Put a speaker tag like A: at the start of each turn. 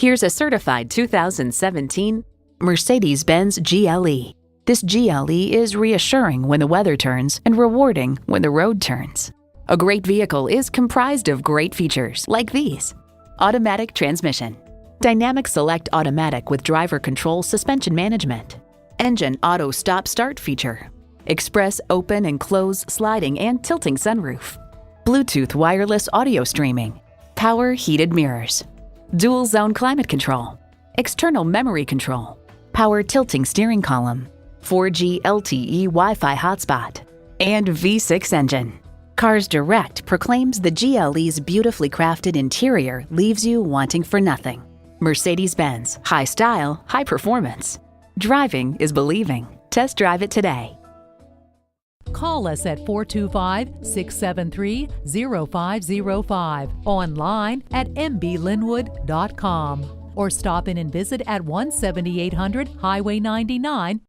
A: Here's a certified 2017 Mercedes-Benz GLE. This GLE is reassuring when the weather turns and rewarding when the road turns. A great vehicle is comprised of great features like these: automatic transmission, dynamic select automatic with driver control suspension management, engine auto stop start feature, express open and close sliding and tilting sunroof, Bluetooth wireless audio streaming, power heated mirrors, dual zone climate control, external memory control, power tilting steering column, 4G LTE Wi-Fi hotspot, and V6 engine. Cars Direct proclaims the GLE's beautifully crafted interior leaves you wanting for nothing. Mercedes-Benz, high style, high performance. Driving is believing. Test drive it today.
B: Call us at 425-673-0505, online at mblynnwood.com, or stop in and visit at 17800 Highway 99,